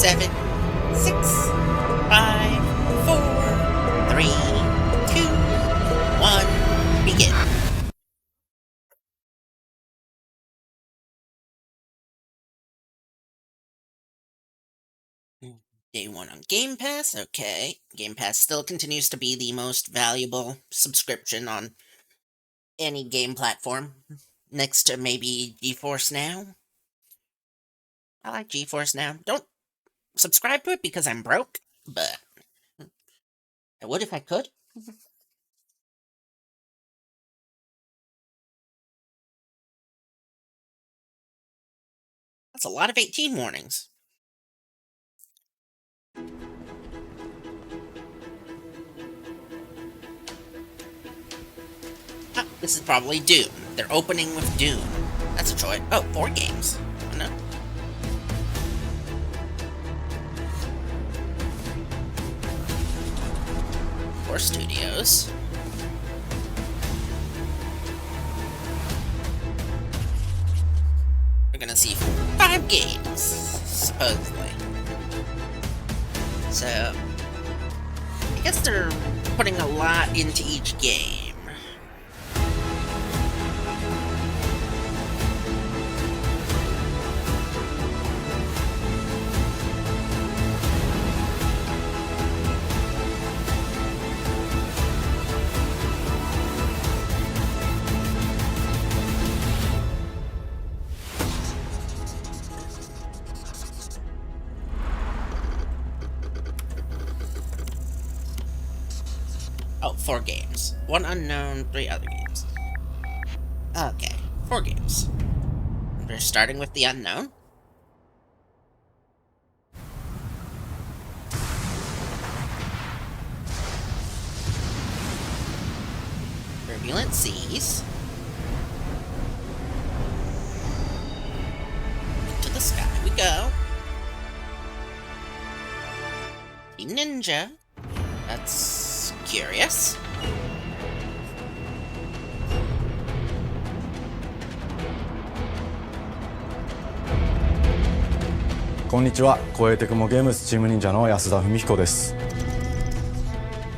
7, 6, 5, 4, 3, 2, 1, begin. Day 1 on Game Pass, okay. Game Pass still continues to be the most valuable subscription on any game platform, next to maybe GeForce Now. I like GeForce Now. Don't subscribe to it because I'm broke, but I would if I could. That's a lot of 18 warnings. Ah, this is probably Dune. They're opening with Dune. That's a choice. Oh, 4 games. Oh, no. Core Studios. We're gonna see 5 games, supposedly. So, I guess they're putting a lot into each game. Oh, 4 games. 1 unknown, 3 other games. Okay, 4 games. We're starting with the unknown. Turbulent Seas. Into the sky we go. Team Ninja. That's curious.こんにちは、コエテクモゲームスチーム忍者の安田文彦です。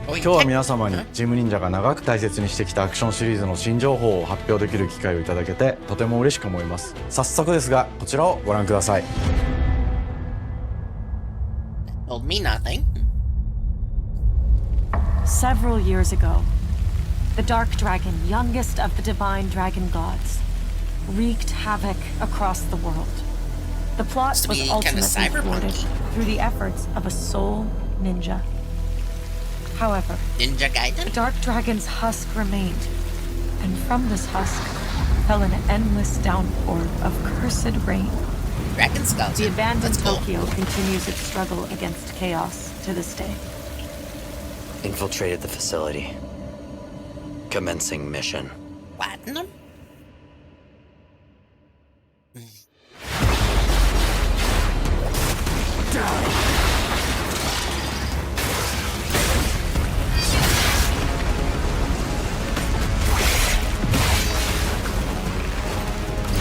今日は皆様にチーム忍者が長く大切にしてきたアクションシリーズの新情報を発表できる機会をいただけてとても嬉しく思います。早速ですが、こちらをご覧ください。Told me nothing. Several years ago, the Dark Dragon, youngest of the divine dragon gods, wreaked havoc across the world. The plot was ultimately thwarted through the efforts of a sole ninja. However, Ninja Gaiden? the Dark Dragon's husk remained, and from this husk fell an endless downpour of cursed rain. Dragon Skulls. The abandoned Tokyo continues its struggle against chaos to this day. Infiltrated the facility. Commencing mission. Platinum?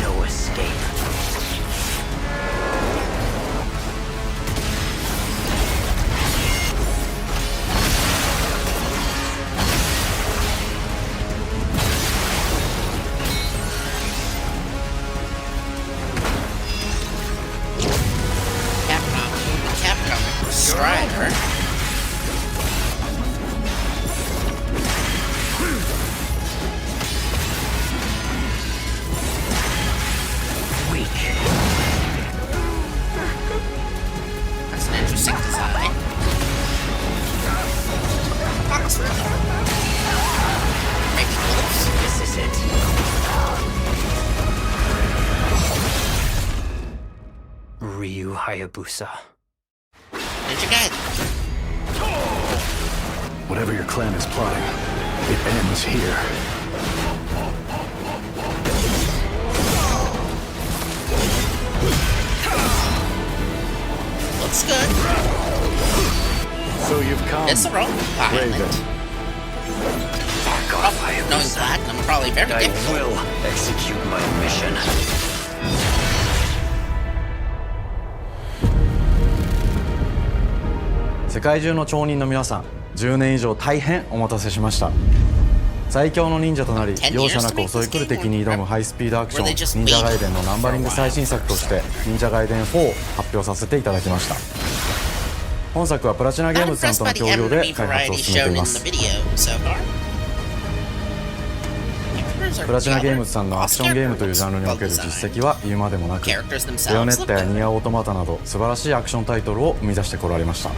No escape. Capcom Strider. Weak. That's an interesting design. Maybe wolves? This is it. Ryu Hayabusa. Ninja Gaiden. Whatever your clan is plotting, it ends here. Looks good. So you've come, Visceral. Violent. Raven. Fuck off, Knowing Hayabusa. Platinum, probably very I difficult. will execute my mission. 世界中の町人の皆さん、10年以上大変お待たせしました。最強の忍者となり容赦なく襲い来る敵に挑むハイスピードアクション忍者ガイデンのナンバリング最新作として忍者ガイデン4を発表させていただきました。本作はプラチナゲームズさんとの協業で開発を進めています。プラチナゲームズさんのアクションゲームというジャンルにおける実績は言うまでもなく、ベヨネッタやニアオートマタなど素晴らしいアクションタイトルを生み出してこられました。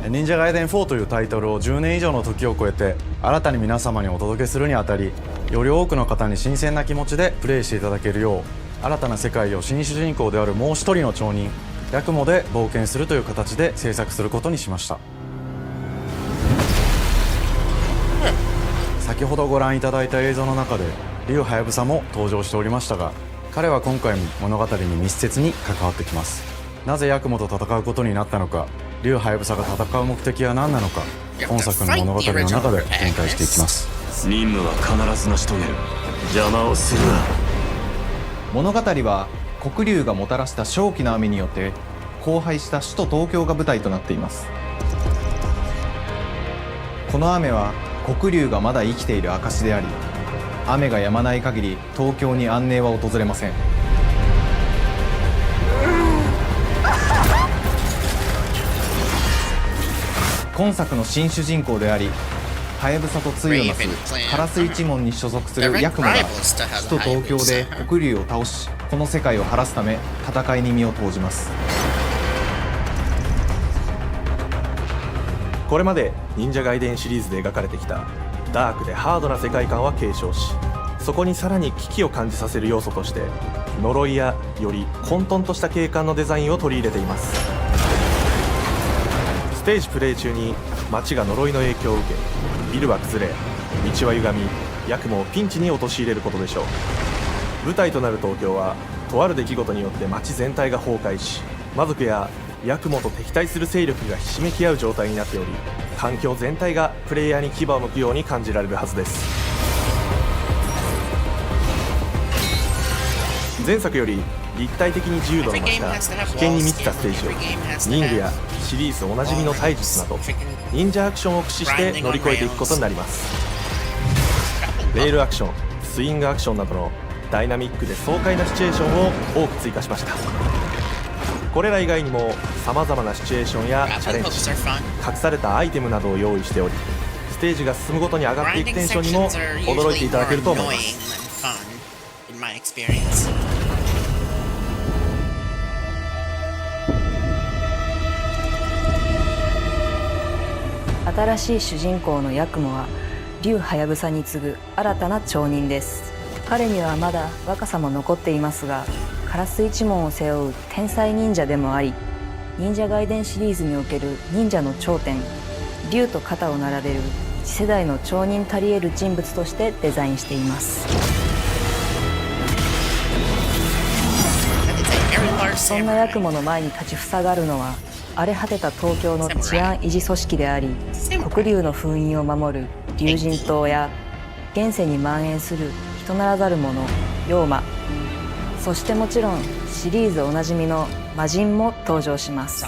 忍者ガイデン4というタイトルを10年以上の時を超えて新たに皆様にお届けするにあたり、より多くの方に新鮮な気持ちでプレイしていただけるよう、新たな世界を新主人公であるもう一人の町人ヤクモで冒険するという形で制作することにしました。先ほどご覧いただいた映像の中で竜はやぶさも登場しておりましたが、彼は今回も物語に密接に関わってきます。なぜヤクモと戦うことになったのか、竜はやぶさが戦う目的は何なのか、本作の物語の中で展開していきます。任務は必ず成し遂げる。邪魔をするな。物語は黒竜がもたらした正気の雨によって荒廃した首都東京が舞台となっています。この雨は黒竜がまだ生きている証であり、雨が止まない限り東京に安寧は訪れません。今作の新主人公であり、はやぶさと対をなすカラス一門に所属するヤクモが首都東京で黒竜を倒し、この世界を晴らすため戦いに身を投じます。これまで忍者ガイデンシリーズで描かれてきたダークでハードな世界観は継承し、そこにさらに危機を感じさせる要素として呪いやより混沌とした景観のデザインを取り入れています。ステージプレイ中に街が呪いの影響を受け、ビルは崩れ、道は歪み、ヤクモをピンチに陥れることでしょう。舞台となる東京はとある出来事によって街全体が崩壊し、魔族やヤクモと敵対する勢力がひしめき合う状態になっており、環境全体がプレイヤーに牙を向くように感じられるはずです。前作より立体的に自由度の増した危険に満ちたステージを忍具やシリーズおなじみの体術など忍者アクションを駆使して乗り越えていくことになります。レールアクション、スイングアクションなどのダイナミックで爽快なシチュエーションを多く追加しました。これら以外にも様々なシチュエーションやチャレンジ、隠されたアイテムなどを用意しており、ステージが進むごとに上がっていくテンションにも驚いていただけると思います。新しい主人公のヤクモは竜はやぶさに次ぐ新たな町人です。彼にはまだ若さも残っていますが、カラス一門を背負う天才忍者でもあり、忍者ガイデンシリーズにおける忍者の頂点、竜と肩を並べる次世代の町人たり得る人物としてデザインしています。そんなヤクモの前に立ちふさがるのは、荒れ果てた東京の治安維持組織であり、黒竜の封印を守る竜神島や現世に蔓延する人ならざる者妖魔、そしてもちろんシリーズおなじみの魔人も登場します。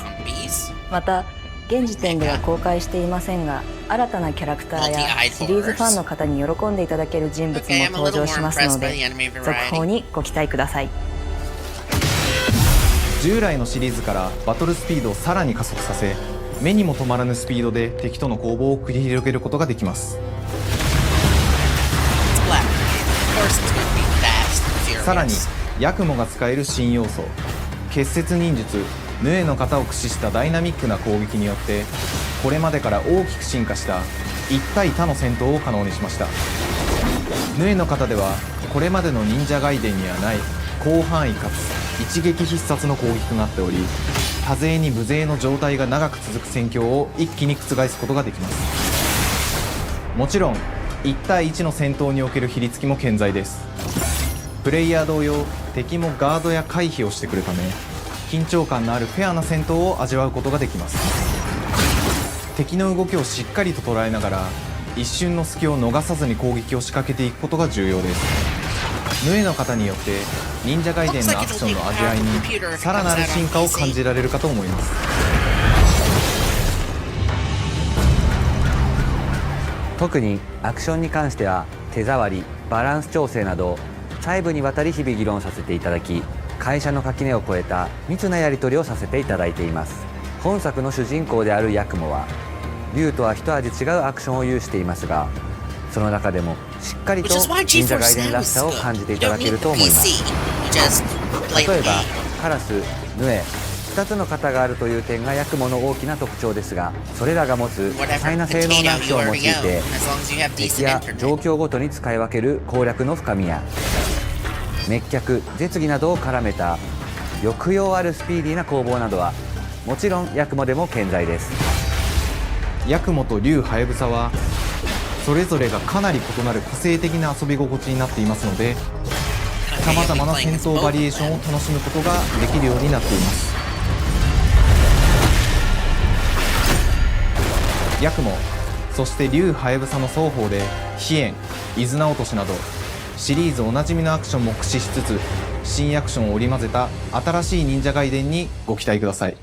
また現時点では公開していませんが、新たなキャラクターやシリーズファンの方に喜んでいただける人物も登場しますので、続報にご期待ください。従来のシリーズからバトルスピードをさらに加速させ、目にも止まらぬスピードで敵との攻防を繰り広げることができます。さらにヤクモが使える新要素、結節忍術ヌエの型を駆使したダイナミックな攻撃によって、これまでから大きく進化した1対他の戦闘を可能にしました。ヌエの型ではこれまでの忍者ガイデンにはない広範囲かつ一撃必殺の攻撃となっており、多勢に無勢の状態が長く続く戦況を一気に覆すことができます。もちろん1対1の戦闘における比率も健在です。プレイヤー同様、敵もガードや回避をしてくるため、緊張感のあるフェアな戦闘を味わうことができます。敵の動きをしっかりと捉えながら、一瞬の隙を逃さずに攻撃を仕掛けていくことが重要です。ヌエの型によって忍者ガイデンのアクションの味わいにさらなる進化を感じられるかと思います。特にアクションに関しては手触り、バランス調整など細部にわたり日々議論させていただき、会社の垣根を越えた密なやり取りをさせていただいています。本作の主人公であるヤクモは竜とは一味違うアクションを有していますが、その中でもしっかりと忍者ガイデンらしさを感じていただけると思います。例えばカラス、ヌエ、2つの型があるという点がヤクモの大きな特徴ですが、それらが持つ多彩な性能のアクションを用いて敵や状況ごとに使い分ける攻略の深みや滅却、絶技などを絡めた抑揚あるスピーディーな攻防などはもちろんヤクモでも健在です。ヤクモと竜ハヤブサはそれぞれがかなり異なる個性的な遊び心地になっていますので、さまざまな戦闘バリエーションを楽しむことができるようになっています。ヤクモ、そして竜ハヤブサの双方で飛燕、伊豆直俊などシリーズおなじみのアクションも駆使しつつ、新アクションを織り交ぜた新しい忍者ガイデンにご期待ください。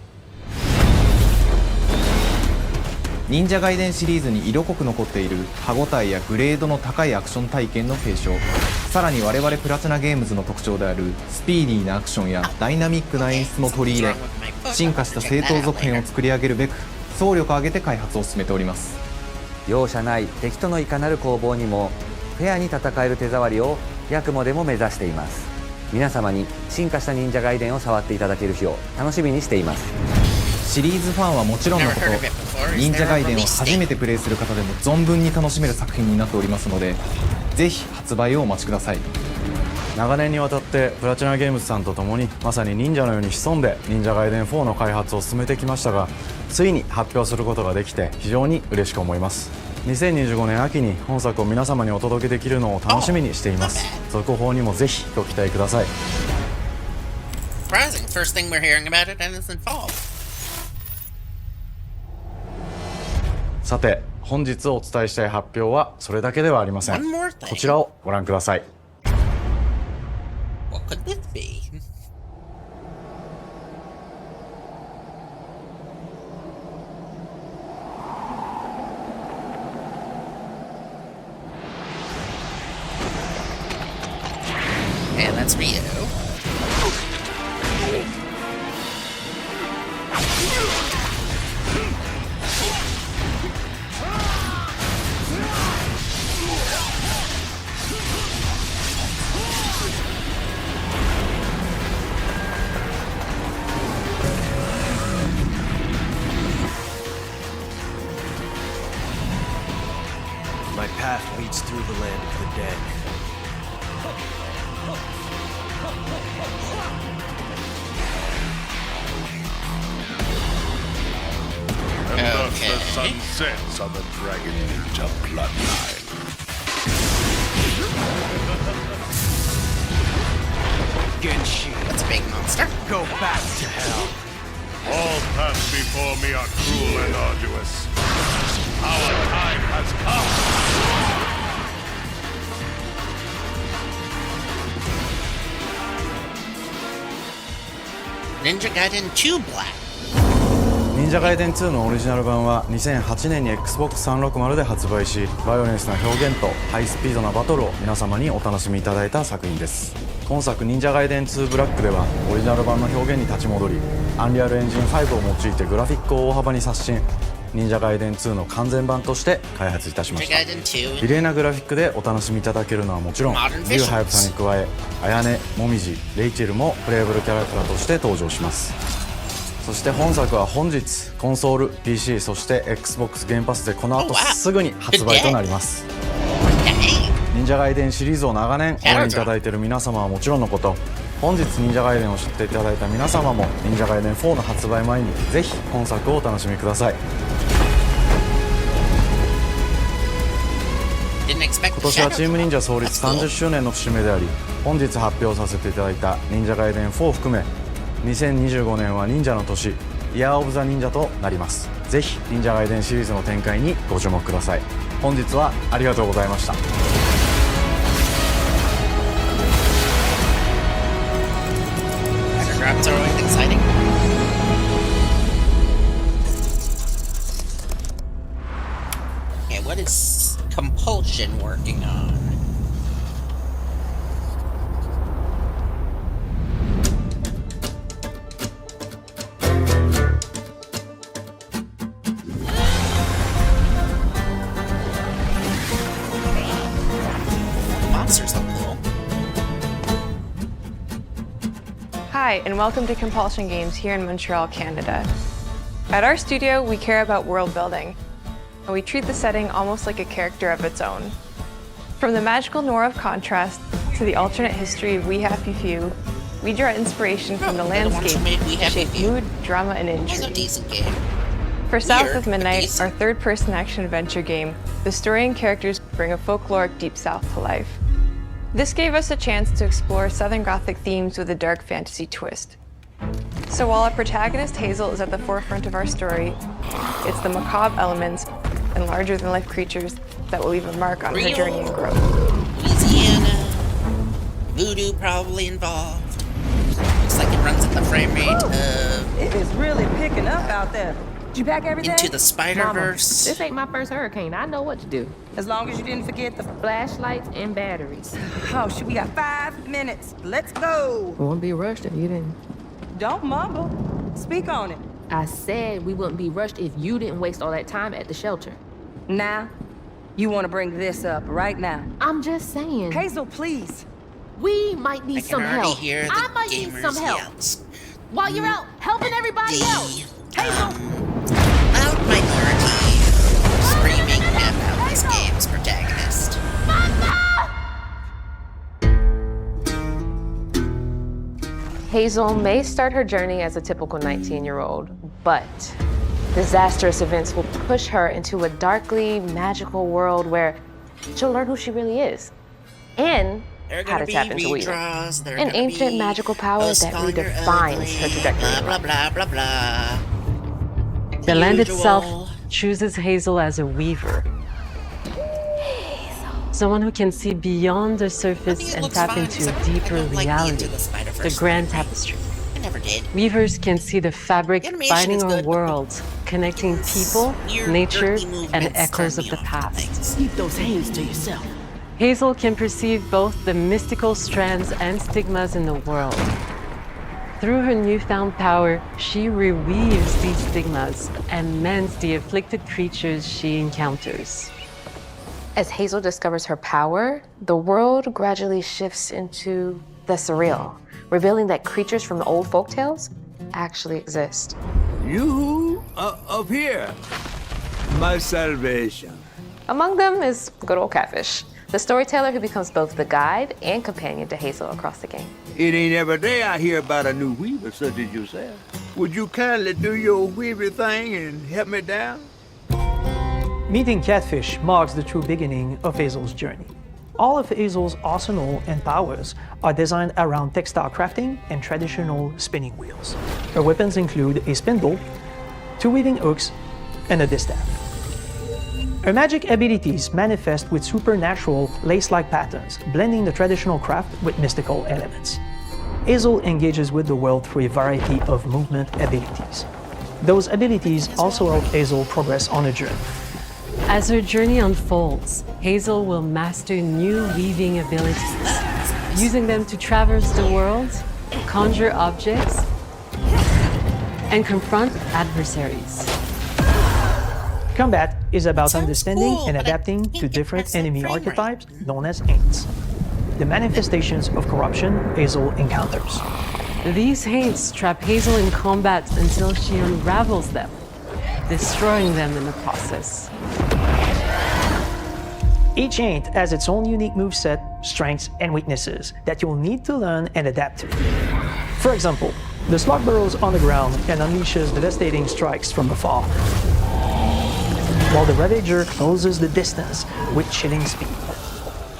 忍者ガイデンシリーズに色濃く残っている歯ごたえやグレードの高いアクション体験の継承、さらに我々プラチナゲームズの特徴であるスピーディーなアクションやダイナミックな演出も取り入れ、進化した正当続編を作り上げるべく総力を挙げて開発を進めております。容赦ない敵とのいかなる攻防にもフェアに戦える手触りをヤクモでも目指しています。皆様に進化した忍者ガイデンを触っていただける日を楽しみにしています。シリーズファンはもちろんのこと、忍者ガイデンを初めてプレイする方でも存分に楽しめる作品になっておりますので、ぜひ発売をお待ちください。長年にわたってプラチナゲームズさんと共にまさに忍者のように潜んで忍者ガイデン4の開発を進めてきましたが、ついに発表することができて非常に嬉しく思います。2025年秋に本作を皆様にお届けできるのを楽しみにしています。続報にもぜひご期待ください。 Surprising. First thing we're hearing about it, and it's in fall. さて本日お伝えしたい発表はそれだけではありません。 One more thing. こちらをご覧ください。 What could this be? Yeah, that's Ryu. My path leads through the land of the dead. And thus the sun sets on the Dragon Ninja bloodline. Genshi, That's a big monster. go back to hell. All paths before me are cruel and arduous. Our time has come. Ninja Gaiden 2 Black. 忍者ガイデン2のオリジナル版は2008年に Xbox360 で発売し、バイオレンスな表現とハイスピードなバトルを皆様にお楽しみいただいた作品です。今作忍者ガイデン2ブラックではオリジナル版の表現に立ち戻り、アンリアルエンジン5を用いてグラフィックを大幅に刷新、忍者ガイデン2の完全版として開発いたしました。 Gaiden 2. 綺麗なグラフィックでお楽しみいただけるのはもちろん、竜ハヤブサに加え綾音、もみじ、レイチェルもプレイブルキャラクターとして登場します。そして本作は本日コンソール、 PC、そして Xbox ゲームパスでこの後すぐに発売となります。忍者ガイデンシリーズを長年応援いただいている皆様はもちろんのこと、本日忍者ガイデンを知っていただいた皆様も忍者ガイデン4の発売前にぜひ本作をお楽しみください。今年はチーム忍者創立30周年の節目であり、本日発表させていただいた忍者ガイデン4を含め2025年は忍者の年、イヤーオブザ忍者となります。ぜひ忍者ガイデンシリーズの展開にご注目ください。本日はありがとうございました。Drops are always exciting. Okay, what is Hi, and welcome to Compulsion Games here in Montreal, Canada. At our studio, we care about world building, and we treat the setting almost like a character of its own. From the magical noir of Contrast to the alternate history of We Happy Few, we draw inspiration from the landscape to shape mood, drama, and intrigue. For South of Midnight, our third-person action-adventure game, the story and characters bring a folkloric Deep South to life. This gave us a chance to explore Southern Gothic themes with a dark fantasy twist. So while our protagonist Hazel is at the forefront of our story, it's the macabre elements and larger-than-life creatures that will leave a mark on her journey and growth. Louisiana. Voodoo probably involved. Looks like it runs at the frame rate of... It is really picking up out there. Did you pack everything? Into the Spider-Verse. This ain't my first hurricane. I know what to do. As long as you didn't forget the flashlights and batteries. Oh, shit, we got 5 minutes. Let's go. We wouldn't be rushed if you didn't. Don't mumble. Speak on it. I said we wouldn't be rushed if you didn't waste all that time at the shelter. Now, you want to bring this up right now. I'm just saying. Hazel, please. We might need some help. I might need some help. While you're out helping everybody else. Hazel! Loud minority screaming about this game's protagonist. Hazel may start her journey as a typical 19-year-old, but disastrous events will push her into a darkly magical world where she'll learn who she really is and how to tap into weaving, an ancient magical power that redefines her trajectory. Blah, blah, blah, blah. The land itself chooses Hazel as a weaver. Someone who can see beyond the surface and tap into a deeper reality, the grand tapestry. I never did. Weavers can see the fabric binding our world, connecting people, nature, and echoes of the past. Keep those hands to yourself. Hazel can perceive both the mystical strands and stigmas in the world. Through her newfound power, she reweaves these stigmas and mends the afflicted creatures she encounters. As Hazel discovers her power, the world gradually shifts into the surreal, revealing that creatures from the old folktales actually exist. You up here, my salvation. Among them is good old Catfish, the storyteller who becomes both the guide and companion to Hazel across the game. It ain't every day I hear about a new weaver such as yourself. Would you kindly do your weaver thing and help me down? Meeting Catfish marks the true beginning of Hazel's journey. All of Hazel's arsenal and powers are designed around textile crafting and traditional spinning wheels. Her weapons include a spindle, 2 weaving hooks, and a distaff. Her magic abilities manifest with supernatural lace-like patterns, blending the traditional craft with mystical elements. Hazel engages with the world through a variety of movement abilities. Those abilities also help Hazel progress on a journey. As her journey unfolds, Hazel will master new weaving abilities, using them to traverse the world, conjure objects, and confront adversaries. Combat is about understanding and adapting to different enemy archetypes known as Aints, the manifestations of corruption Hazel encounters. These Haints trap Hazel in combat until she unravels them, destroying them in the process. Each Aint has its own unique moveset, strengths, and weaknesses that you'll need to learn and adapt to. For example, the Slug burrows on the ground and unleashes devastating strikes from afar, while the Ravager closes the distance with chilling speed.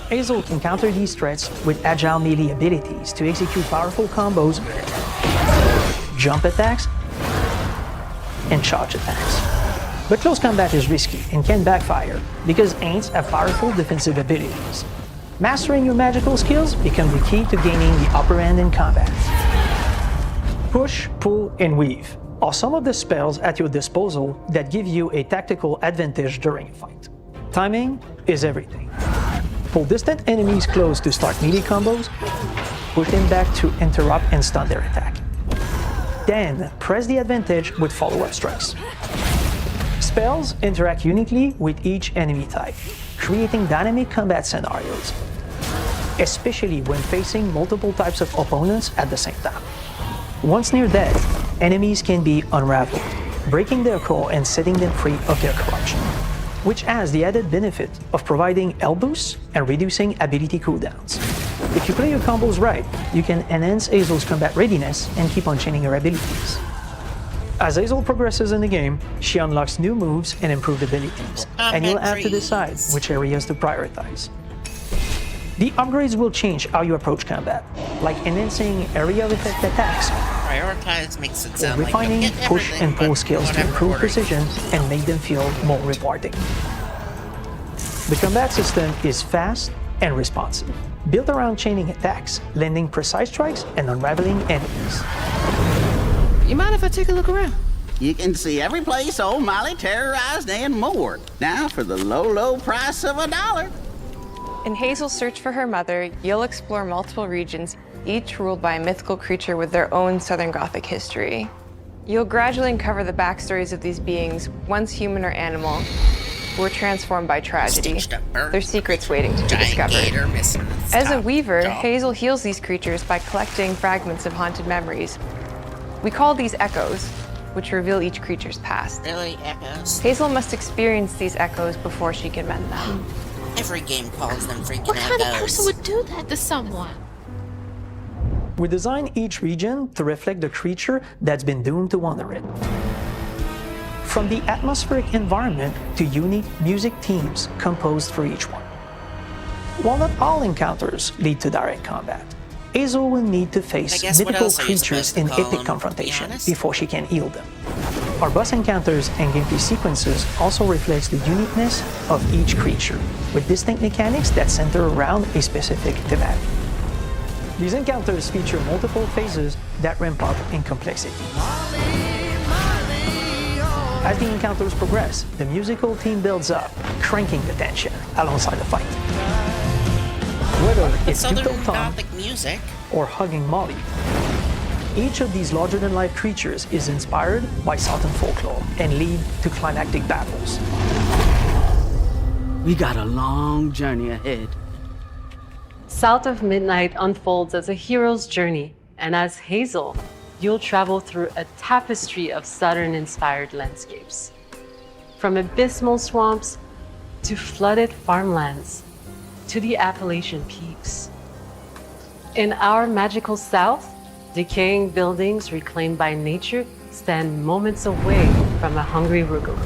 Hazel can counter these threats with agile melee abilities to execute powerful combos, jump attacks, and charge attacks. But close combat is risky and can backfire because Aints have powerful defensive abilities. Mastering your magical skills becomes the key to gaining the upper hand in combat. Push, pull, and weave are some of the spells at your disposal that give you a tactical advantage during a fight. Timing is everything. Pull distant enemies close to start melee combos, push them back to interrupt and stun their attack. Then press the advantage with follow-up strikes. Spells interact uniquely with each enemy type, creating dynamic combat scenarios, especially when facing multiple types of opponents at the same time. Once near death, enemies can be unraveled, breaking their core and setting them free of their corruption, which has the added benefit of providing health boosts and reducing ability cooldowns. If you play your combos right, you can enhance Hazel's combat readiness and keep on chaining her abilities. As Hazel progresses in the game, she unlocks new moves and improved abilities, and you'll have to decide which areas to prioritize. The upgrades will change how you approach combat, like enhancing area of effect attacks, Prioritize makes it sound refining like you'll get push and pull skills to whatever improve order. precision and make them feel more rewarding. The combat system is fast and responsive, built around chaining attacks, landing precise strikes, and unraveling enemies. You mind if I take a look around? You can see every place old Molly terrorized and more. Now for the low, low price of $1. In Hazel's search for her mother, you'll explore multiple regions, each ruled by a mythical creature with their own Southern Gothic history. You'll gradually uncover the backstories of these beings, once human or animal, who were transformed by tragedy, their secrets waiting to be discovered. As a weaver, Hazel heals these creatures by collecting fragments of haunted memories. We call these echoes, which reveal each creature's past. Really, echoes? Hazel must experience these echoes before she can mend them. Every game calls them freaking What kind of echoes. person would do that to someone? We design each region to reflect the creature that's been doomed to wander it. From the atmospheric environment to unique music themes composed for each one. While not all encounters lead to direct combat, Hazel will need to face what mythical else are you supposed creatures to in call epic them, to be confrontation honest? before she can heal them. Our boss encounters and gameplay sequences also reflects the uniqueness of each creature, with distinct mechanics that center around a specific thematic. These encounters feature multiple phases that ramp up in complexity. As the encounters progress, the musical theme builds up, cranking the tension alongside the fight. Whether it's Southern Duke Tom Gothic music. or hugging Molly, each of these larger-than-life creatures is inspired by Southern folklore and lead to climactic battles. We got a long journey ahead. South of Midnight unfolds as a hero's journey, and as Hazel, you'll travel through a tapestry of Southern-inspired landscapes. From abysmal swamps to flooded farmlands to the Appalachian peaks. In our magical South, decaying buildings reclaimed by nature stand moments away from a hungry Rugal.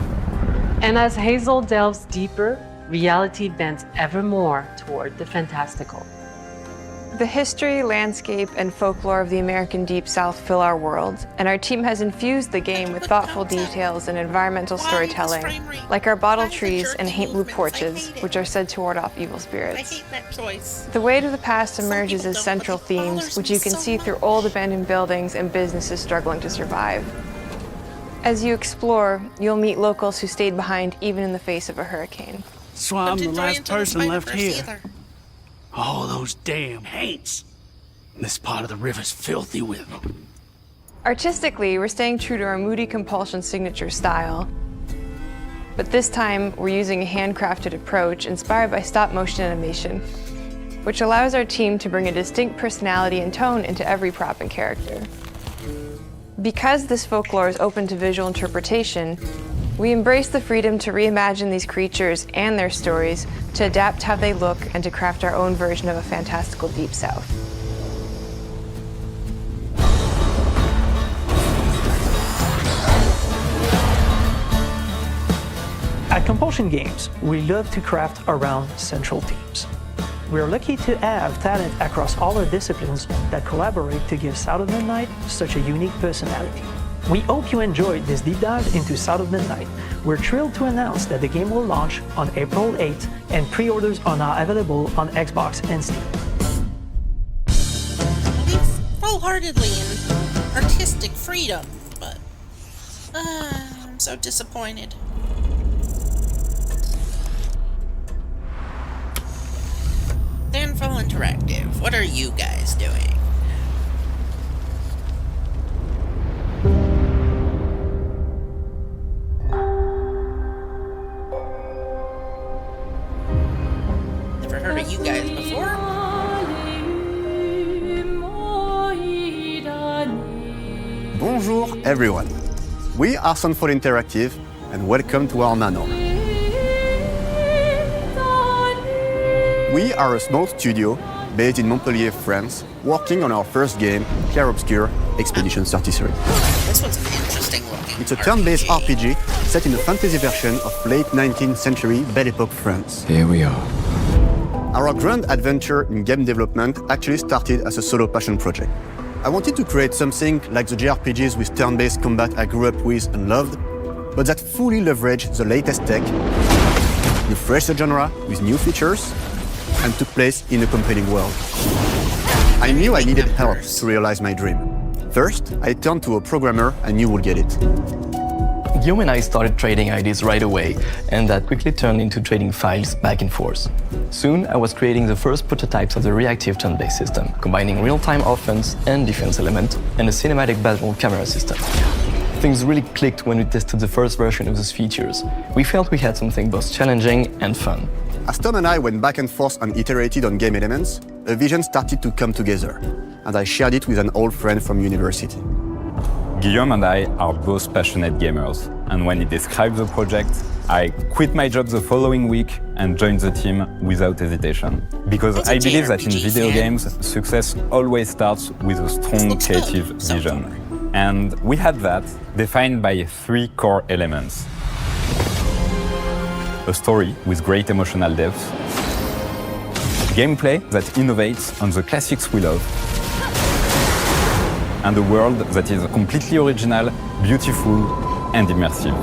And as Hazel delves deeper, reality bends ever more toward the fantastical. The history, landscape, and folklore of the American Deep South fill our world, and our team has infused the game with thoughtful details and environmental storytelling, like our bottle trees and Haint Blue porches, which are said to ward off evil spirits. The Way to the Past emerges as central themes, which you can see through old abandoned buildings and businesses struggling to survive. As you explore, you'll meet locals who stayed behind even in the face of a hurricane. So I'm the last person left here. All those damn haints. This part of the river's filthy with them. Artistically, we're staying true to our Moody Compulsion signature style. But this time, we're using a handcrafted approach inspired by stop-motion animation, which allows our team to bring a distinct personality and tone into every prop and character. Because this folklore is open to visual interpretation, we embrace the freedom to reimagine these creatures and their stories, to adapt how they look, and to craft our own version of a fantastical Deep South. At Compulsion Games, we love to craft around central themes. We are lucky to have talent across all our disciplines that collaborate to give South of Midnight such a unique personality. We hope you enjoyed this deep dive into South of Midnight. We're thrilled to announce that the game will launch on April 8th, and pre-orders are now available on Xbox and Steam. Full-heartedly in artistic freedom, but I'm so disappointed. Danville Interactive, what are you guys doing? Never heard of you guys before? Bonjour everyone. We are Sunfall Interactive and welcome to our manor. We are a small studio based in Montpellier, France, working on our first game, Clair Obscur Expedition 33. This one's interesting looking. It's a turn-based RPG set in a fantasy version of late 19th century Belle Epoque France. Here we are. Our grand adventure in game development actually started as a solo passion project. I wanted to create something like the JRPGs with turn-based combat I grew up with and loved, but that fully leveraged the latest tech, refreshed the genre with new features, and took place in a compelling world. I knew I needed help to realize my dream. First, I turned to a programmer I knew would get it. Guillaume and I started trading ideas right away, and that quickly turned into trading files back and forth. Soon, I was creating the first prototypes of the reactive turn-based system, combining real-time offense and defense element, and a cinematic battle camera system. Things really clicked when we tested the first version of those features. We felt we had something both challenging and fun. As Tom and I went back and forth and iterated on game elements, a vision started to come together, and I shared it with an old friend from university. Guillaume and I are both passionate gamers, and when he described the project, I quit my job the following week and joined the team without hesitation. Because I believe that in video games, success always starts with a strong creative vision. And we had that, defined by 3 core elements. A story with great emotional depth, gameplay that innovates on the classics we love, and a world that is completely original, beautiful, and immersive.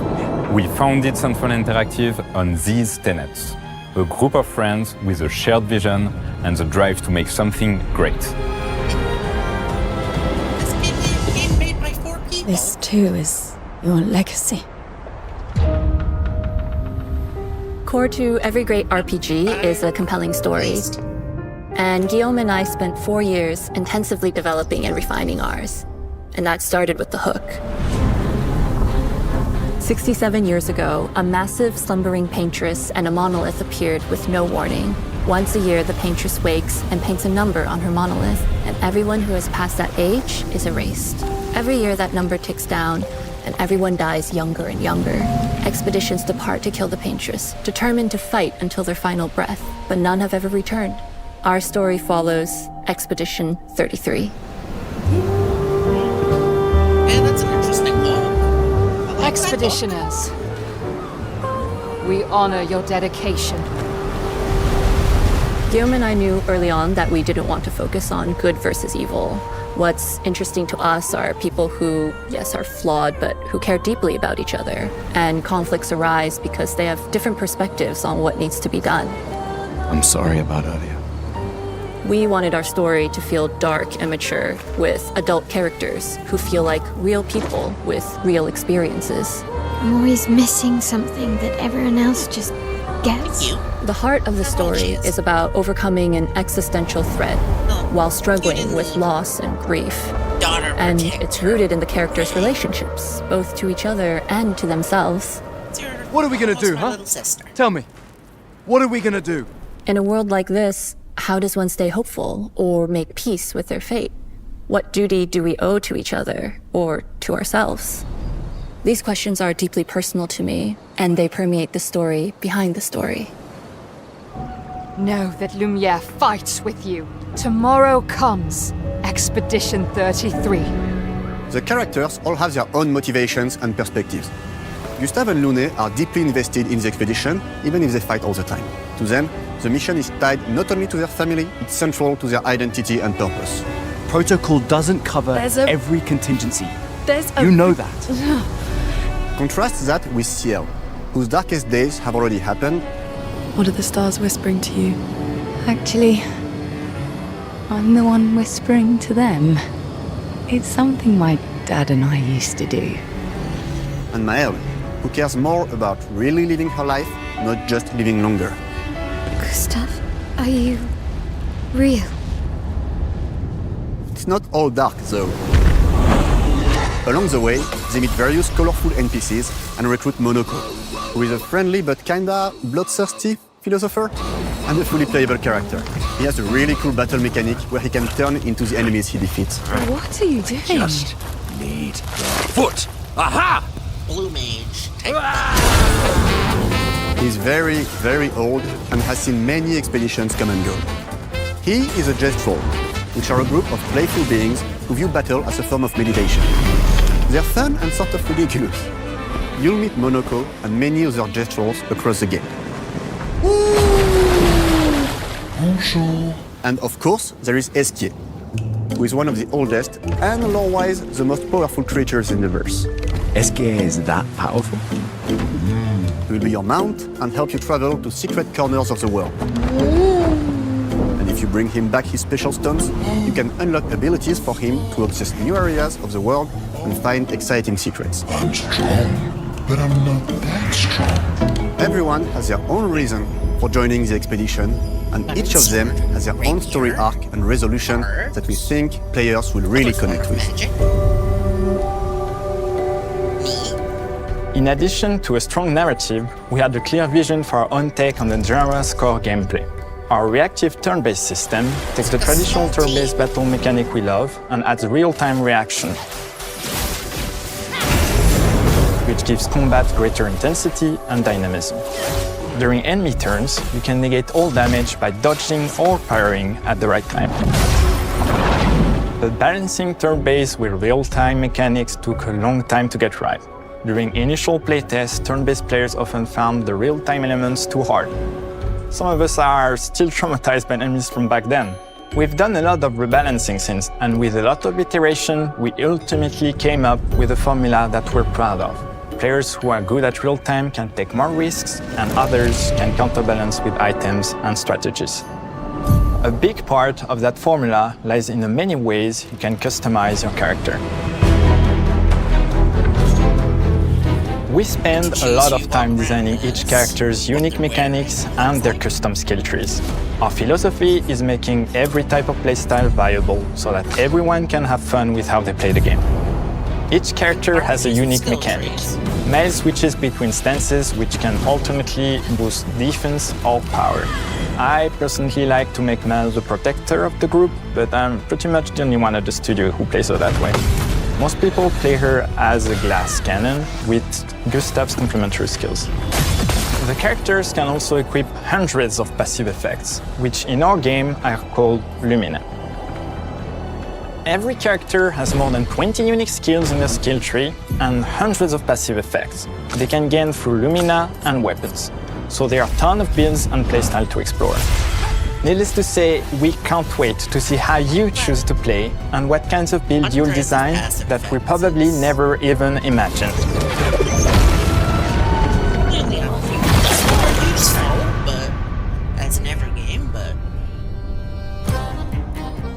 We founded Sunfall Interactive on these tenets: a group of friends with a shared vision and the drive to make something great. This too is your legacy. Core to every great RPG is a compelling story. And Guillaume and I spent 4 years intensively developing and refining ours. And that started with the hook. 67 years ago, a massive slumbering paintress and a monolith appeared with no warning. Once a year, the paintress wakes and paints a number on her monolith, and everyone who has passed that age is erased. Every year, that number ticks down, and everyone dies younger and younger. Expeditions depart to kill the paintress, determined to fight until their final breath, but none have ever returned. Our story follows Expedition 33. Yeah, that's an interesting look. Expeditioners, we honor your dedication. Guillaume and I knew early on that we didn't want to focus on good versus evil. What's interesting to us are people who, yes, are flawed, but who care deeply about each other. And conflicts arise because they have different perspectives on what needs to be done. I'm sorry about earlier. We wanted our story to feel dark and mature, with adult characters who feel like real people with real experiences. I'm always missing something that everyone else just gets. The heart of the story is about overcoming an existential threat while struggling with loss and grief. And it's rooted in the characters' relationships, both to each other and to themselves. What are we gonna do, huh? Tell me. What are we gonna do? In a world like this, how does one stay hopeful or make peace with their fate? What duty do we owe to each other or to ourselves? These questions are deeply personal to me, and they permeate the story behind the story. Know that Lumiere fights with you. Tomorrow comes Expedition 33. The characters all have their own motivations and perspectives. Gustave and Lune are deeply invested in the expedition, even if they fight all the time. To them, the mission is tied not only to their family, it's central to their identity and purpose. Protocol doesn't cover every contingency. There's You know that. Contrast that with Ciel, whose darkest days have already happened. What are the stars whispering to you? Actually, I'm the one whispering to them. It's something my dad and I used to do. And Maëlle, who cares more about really living her life, not just living longer. Gustave, are you real? It's not all dark, though. Along the way, they meet various colorful NPCs and recruit Monoko, who is a friendly but kinda bloodthirsty philosopher and a fully playable character. He has a really cool battle mechanic where he can turn into the enemies he defeats. What are you doing? Just need the foot. Aha! Blue mage. He's very, very old and has seen many expeditions come and go. He is a Gestrol, which are a group of playful beings who view battle as a form of meditation. They're fun and sort of ridiculous. You'll meet Monoko and many other Gestrols across the game. Bonjour. And of course, there is Esquier, who is one of the oldest and lore-wise the most powerful creatures in the verse. Esquier is that powerful? He will be your mount and help you travel to secret corners of the world. And if you bring him back his special stones, you can unlock abilities for him to access new areas of the world and find exciting secrets. I'm strong, but I'm not that strong. Everyone has their own reason for joining the expedition, and each of them has their own story arc and resolution that we think players will really connect with. In addition to a strong narrative, we had a clear vision for our own take on the genre's core gameplay. Our reactive turn-based system takes the traditional turn-based battle mechanic we love and adds real-time reaction, which gives combat greater intensity and dynamism. During enemy turns, you can negate all damage by dodging or parrying at the right time. But balancing turn-based with real-time mechanics took a long time to get right. During initial playtests, turn-based players often found the real-time elements too hard. Some of us are still traumatized by enemies from back then. We've done a lot of rebalancing since, and with a lot of iteration, we ultimately came up with a formula that we're proud of. Players who are good at real-time can take more risks, and others can counterbalance with items and strategies. A big part of that formula lies in the many ways you can customize your character. We spend a lot of time designing each character's unique mechanics and their custom skill trees. Our philosophy is making every type of playstyle viable so that everyone can have fun with how they play the game. Each character has a unique mechanic. Mel switches between stances which can ultimately boost defense or power. I personally like to make Mel the protector of the group, but I'm pretty much the only one at the studio who plays her that way. Most people play her as a glass cannon with Gustav's complementary skills. The characters can also equip hundreds of passive effects, which in our game are called Lumina. Every character has more than 20 unique skills in their skill tree and hundreds of passive effects they can gain through Lumina and weapons. So there are a ton of builds and playstyle to explore. Needless to say, we can't wait to see how you choose to play and what kinds of builds you'll design that we probably never even imagined.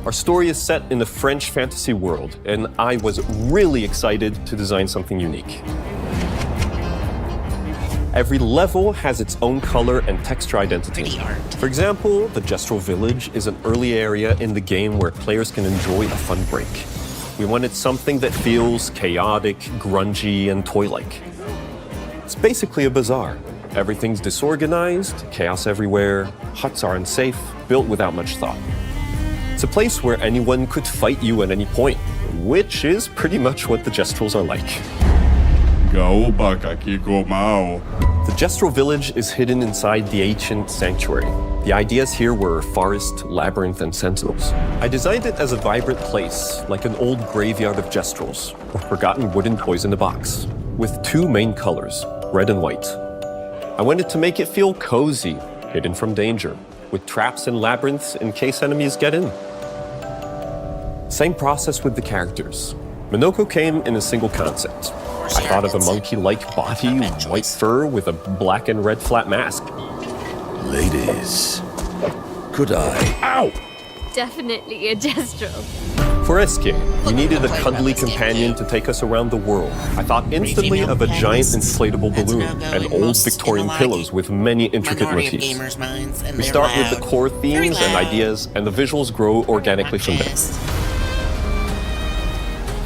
Our story is set in the French fantasy world, and I was really excited to design something unique. Every level has its own color and texture identity. For example, the Gestrol Village is an early area in the game where players can enjoy a fun break. We wanted something that feels chaotic, grungy, and toy-like. It's basically a bazaar. Everything's disorganized, chaos everywhere, huts are unsafe, built without much thought. It's a place where anyone could fight you at any point, which is pretty much what the Gestrols are like. The Gestrol village is hidden inside the ancient sanctuary. The ideas here were forest, labyrinth, and sentinels. I designed it as a vibrant place, like an old graveyard of Gestrols, or forgotten wooden toys in a box, with two main colors, red and white. I wanted to make it feel cozy, hidden from danger, with traps and labyrinths in case enemies get in. Same process with the characters. Monoko came in a single concept. I thought of a monkey-like body, white fur with a black and red flat mask. Ladies, could I? Ow! Definitely a Gestrol. For Esquier, we needed a cuddly companion to take us around the world. I thought instantly of a giant inflatable balloon and old Victorian pillows with many intricate motifs. We start with the core themes and ideas, and the visuals grow organically from there.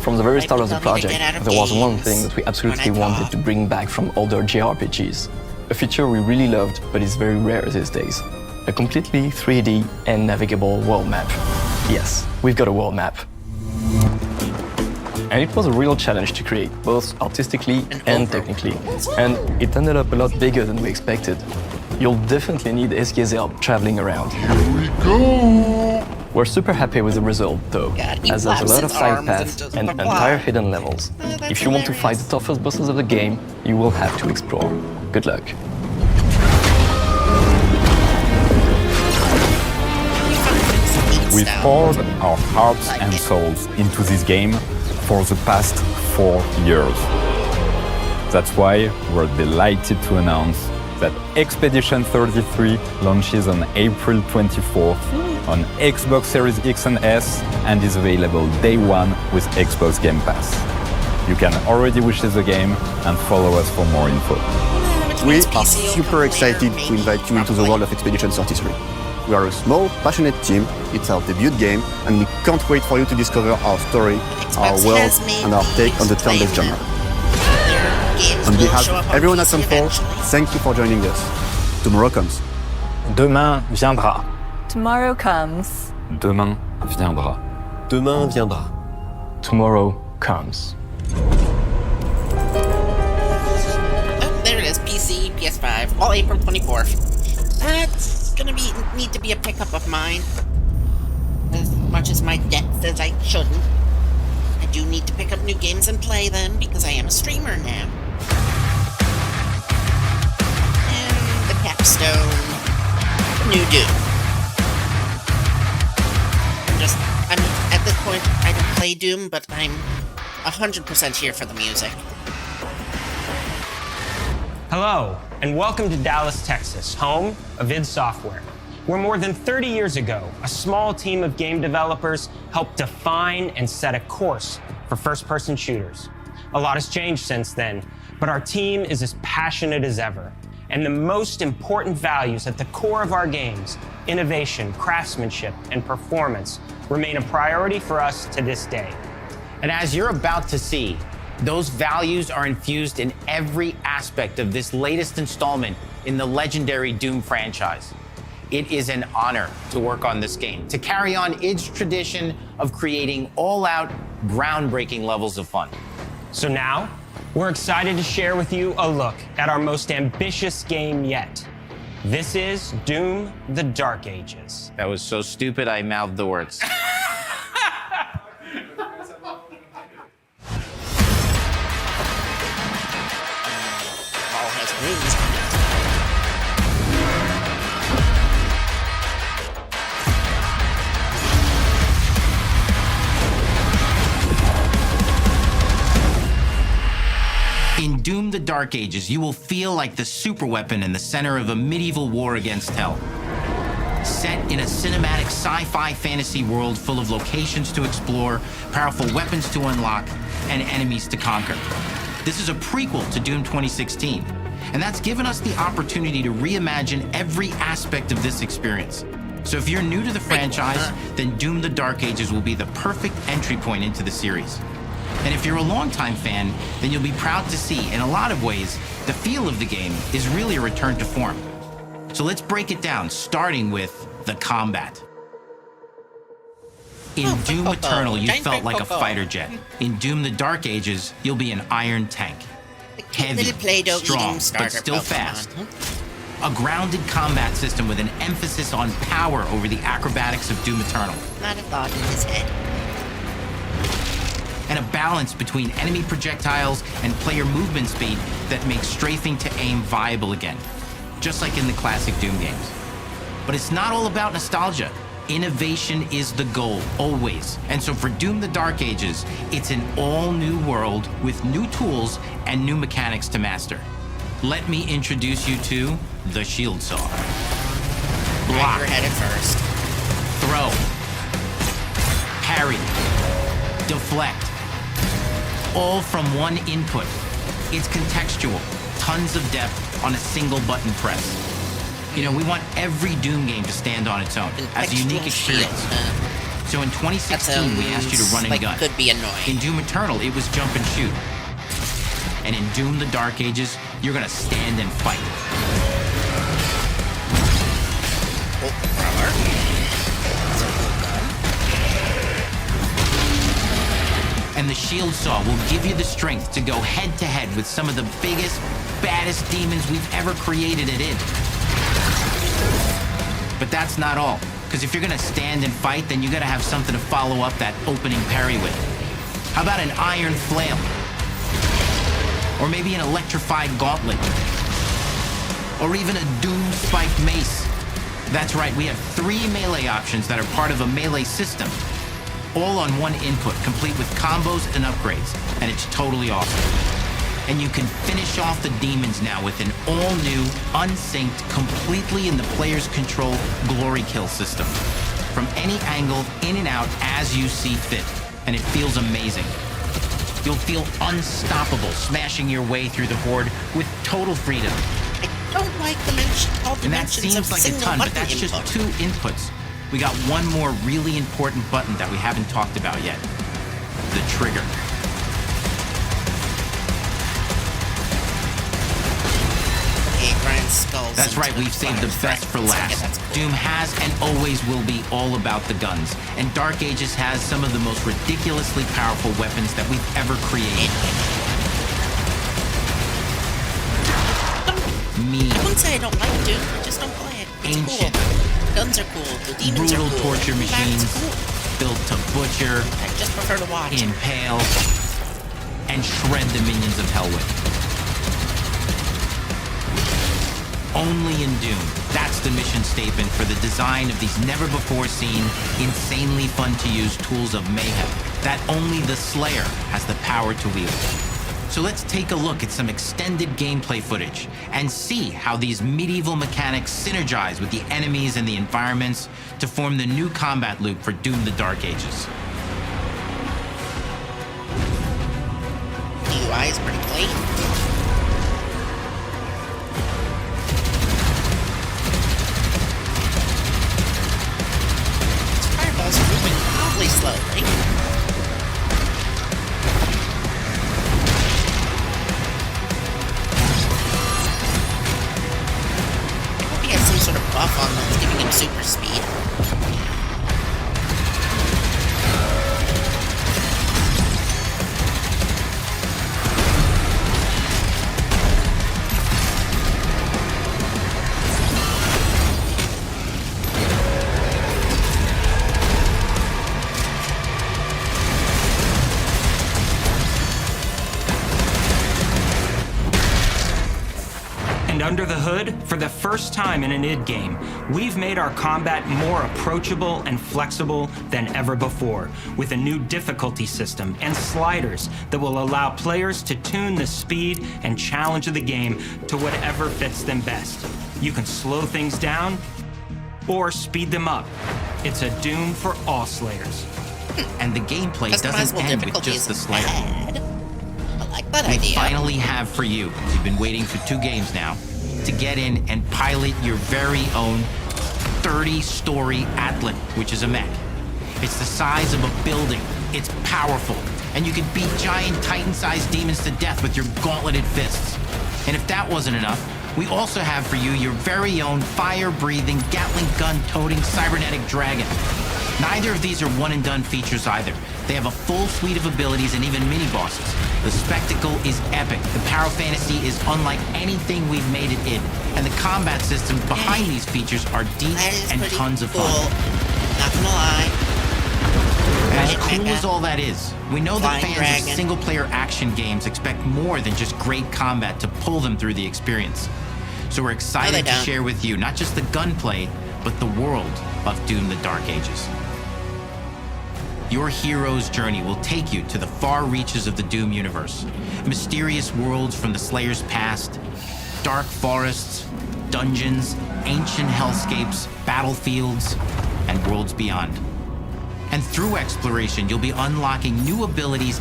From the very start of the project, there was one thing that we absolutely wanted to bring back from older JRPGs. A feature we really loved, but is very rare these days. A completely 3D and navigable world map. Yes, we've got a world map. And it was a real challenge to create, both artistically and technically. And it ended up a lot bigger than we expected. You'll definitely need SK's help traveling around. Here we go! We're super happy with the result, though, as there's a lot of side paths and entire hidden levels. If you want to fight the toughest bosses of the game, you will have to explore. Good luck. We've poured our hearts and souls into this game for the past 4 years. That's why we're delighted to announce that Expedition 33 launches on April 24th on Xbox Series X and S and is available day one with Xbox Game Pass. You can already wishlist the game and follow us for more info. We are super excited to invite you into the world of Expedition 33. We are a small, passionate team, it's our debut game, and we can't wait for you to discover our story, our world, and our take on the turn-based genre. On behalf of everyone at Sunfall, thank you for joining us. Tomorrow comes. Demain viendra. Tomorrow comes. Demain viendra. Demain viendra. Tomorrow comes. Oh, there it is. PC, PS5, all April 24th. That's gonna need to be a pickup of mine. As much as my debt says I shouldn't. I do need to pick up new games and play them because I am a streamer now. And the capstone, new Doom. I'm at this point, I don't play Doom, but I'm 100% here for the music. Hello, and welcome to Dallas, Texas, home of id Software, where more than 30 years ago, a small team of game developers helped define and set a course for first-person shooters. A lot has changed since then, but our team is as passionate as ever. And the most important values at the core of our games, innovation, craftsmanship, and performance, remain a priority for us to this day. And as you're about to see, those values are infused in every aspect of this latest installment in the legendary Doom franchise. It is an honor to work on this game, to carry on id's tradition of creating all-out, groundbreaking levels of fun. So now, we're excited to share with you a look at our most ambitious game yet. This is Doom: The Dark Ages. That was so stupid, I mouthed the words. Paul has wings. In Doom: The Dark Ages, you will feel like the superweapon in the center of a medieval war against hell. Set in a cinematic sci-fi fantasy world full of locations to explore, powerful weapons to unlock, and enemies to conquer. This is a prequel to Doom 2016, and that's given us the opportunity to reimagine every aspect of this experience. So if you're new to the franchise, then Doom: The Dark Ages will be the perfect entry point into the series. And if you're a longtime fan, then you'll be proud to see, in a lot of ways, the feel of the game is really a return to form. So let's break it down, starting with the combat. In Doom Eternal, you felt like a fighter jet. In Doom: The Dark Ages, you'll be an iron tank. Heavy, strong, but still fast. A grounded combat system with an emphasis on power over the acrobatics of Doom Eternal. Not a thought in his head. And a balance between enemy projectiles and player movement speed that makes strafing to aim viable again, just like in the classic Doom games. But it's not all about nostalgia. Innovation is the goal, always. And so for Doom: The Dark Ages, it's an all-new world with new tools and new mechanics to master. Let me introduce you to the Shield Saw. Block. You're headed first. Throw. Parry. Deflect. All from one input. It's contextual, tons of depth on a single button press. You know, we want every Doom game to stand on its own as a unique experience. So in 2016, we asked you to run and gun. Could be annoying. In Doom Eternal, it was jump and shoot. And in Doom: The Dark Ages, you're gonna stand and fight. And And the Shield Saw will give you the strength to go head-to-head with some of the biggest, baddest demons we've ever created at id. But that's not all. Because if you're gonna stand and fight, then you gotta have something to follow up that opening parry with. How about an iron flail? Or maybe an electrified gauntlet? Or even a doom-spiked mace? That's right, we have 3 melee options that are part of a melee system. All on one input, complete with combos and upgrades. And it's totally awesome. And you can finish off the demons now with an all-new, unsynced, completely in the player's control glory kill system. From any angle, in and out, as you see fit. And it feels amazing. You'll feel unstoppable, smashing your way through the horde with total freedom. I don't like all the And that mentions seems of like a single ton, but button that's just input. 2 inputs. We got one more really important button that we haven't talked about yet. The trigger. Skulls. That's right, we've saved the best for last. Doom has and always will be all about the guns, and Dark Ages has some of the most ridiculously powerful weapons that we've ever created. Mean. I wouldn't say I don't like Doom, I just don't play it. It's Ancient. Cool. Guns are cool, the demons Brutal are cool. torture machines, built to butcher, I just prefer to watch. impale, and shred the minions of hell with. Only in Doom. That's the mission statement for the design of these never-before-seen, insanely fun-to-use tools of mayhem that only the Slayer has the power to wield. So let's take a look at some extended gameplay footage and see how these medieval mechanics synergize with the enemies and the environments to form the new combat loop for Doom: The Dark Ages. The UI is pretty clean. Fireballs are moving awfully slowly. I hope he has some sort of buff on that's giving him super speed. And under the hood, for the first time in an id game, we've made our combat more approachable and flexible than ever before, with a new difficulty system and sliders that will allow players to tune the speed and challenge of the game to whatever fits them best. You can slow things down or speed them up. It's a Doom for all Slayers. And the gameplay doesn't Customizable end with difficulty just the is Slayer. bad. I like that We idea. finally have for you, you've been waiting for 2 games now, to get in and pilot your very own 30-story Atlan, which is a mech. It's the size of a building, it's powerful, and you can beat giant Titan-sized demons to death with your gauntleted fists. And if that wasn't enough, we also have for you your very own fire-breathing, Gatling gun-toting cybernetic dragon. Neither of these are one-and-done features either. They have a full suite of abilities and even mini-bosses. The spectacle is epic. The Power Fantasy is unlike anything we've made at id. And the combat systems behind these features are deep and tons of fun. Not gonna lie. And as cool as all that is, we know that Flying fans dragon. of single-player action games expect more than just great combat to pull them through the experience. So we're No, they excited to don't. share with you not just the gunplay, but the world of Doom: The Dark Ages. Your hero's journey will take you to the far reaches of the Doom universe. Mysterious worlds from the Slayer's past, dark forests, dungeons, ancient hellscapes, battlefields, and worlds beyond. And through exploration, you'll be unlocking new abilities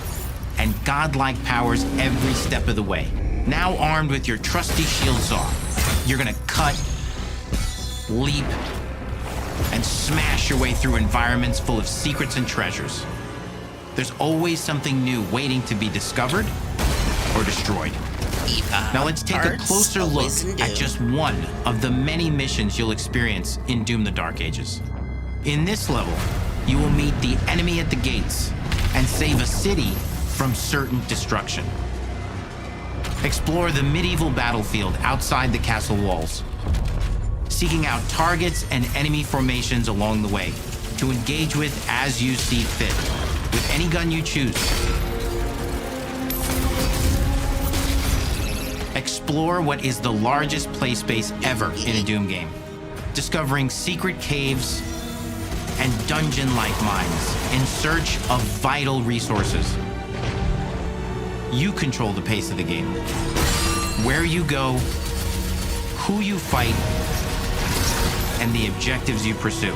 and godlike powers every step of the way. Now armed with your trusty shield saw, you're gonna cut, leap, and smash your way through environments full of secrets and treasures. There's always something new waiting to be discovered or destroyed. Now let's take a closer look at just one of the many missions you'll experience in Doom: The Dark Ages. In this level, you will meet the enemy at the gates and save a city from certain destruction. Explore the medieval battlefield outside the castle walls, seeking out targets and enemy formations along the way to engage with as you see fit, with any gun you choose. Explore what is the largest play space ever in a Doom game, discovering secret caves and dungeon-like mines in search of vital resources. You control the pace of the game, where you go, who you fight, and the objectives you pursue.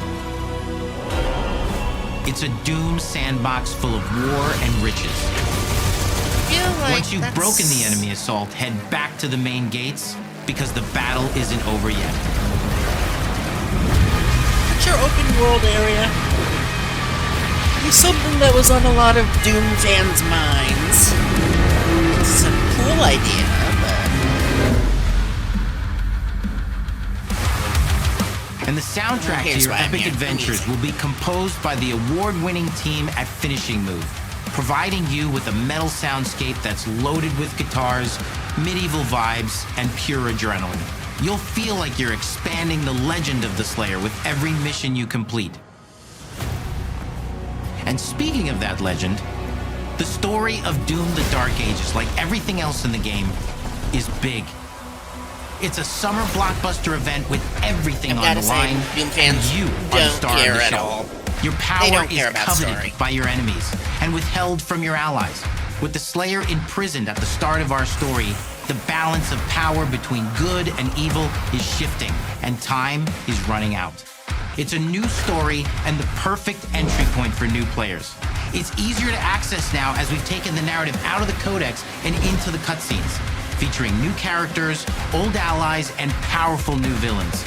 It's a Doom sandbox full of war and riches. Once you've broken the enemy assault, head back to the main gates, because the battle isn't over yet. Your open world area is something that was on a lot of Doom fans' minds. It's a cool idea, And the soundtrack to your epic adventures will be composed by the award-winning team at Finishing Move, providing you with a metal soundscape that's loaded with guitars, medieval vibes, and pure adrenaline. You'll feel like you're expanding the legend of the Slayer with every mission you complete. And speaking of that legend, the story of Doom: The Dark Ages, like everything else in the game, is big. It's a summer blockbuster event with everything on the line, and you are the star of the show. Your power is coveted by your enemies and withheld from your allies. With the Slayer imprisoned at the start of our story, the balance of power between good and evil is shifting, and time is running out. It's a new story and the perfect entry point for new players. It's easier to access now as we've taken the narrative out of the codex and into the cutscenes, featuring new characters, old allies, and powerful new villains.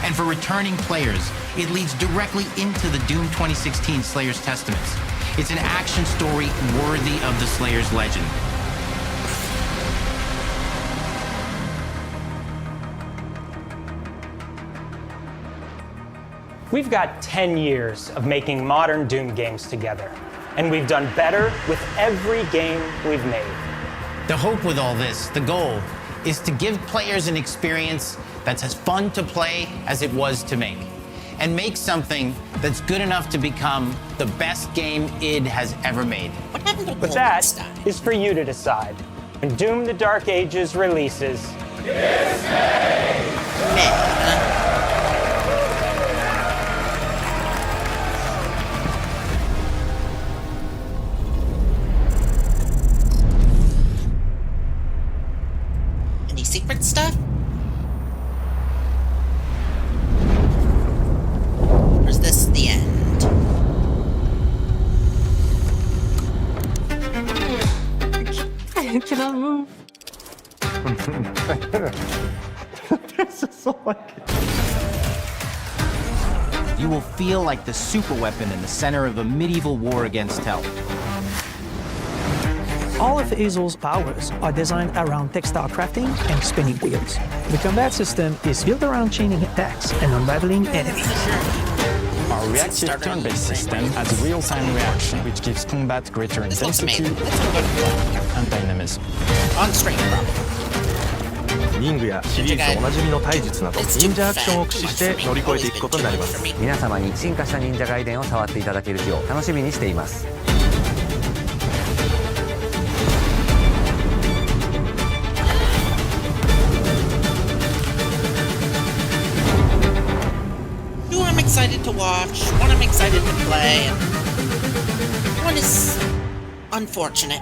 And for returning players, it leads directly into the Doom 2016 Slayer's Testaments. It's an action story worthy of the Slayer's legend. We've got 10 years of making modern Doom games together, and we've done better with every game we've made. The hope with all this, the goal, is to give players an experience that's as fun to play as it was to make, and make something that's good enough to become the best game id has ever made. But that is for you to decide. When Doom: The Dark Ages releases this May. Any secret stuff? Or is this the end? I cannot move. This is so You will feel like the superweapon in the center of a medieval war against hell. All of Hazel's powers are designed around textile crafting and spinning wheels. The combat system is built around chaining attacks and unraveling enemies. Our reactive turn-based system has a real-time reaction, which gives combat greater intensity and dynamism. On screen, probably. リングやシリーズおなじみの体術など忍者アクションを駆使して乗り越えていくことになります。皆様に進化した忍者ガイデンを触っていただける日を楽しみにしています。Two I'm excited to watch, one I'm excited to play, and one is unfortunate.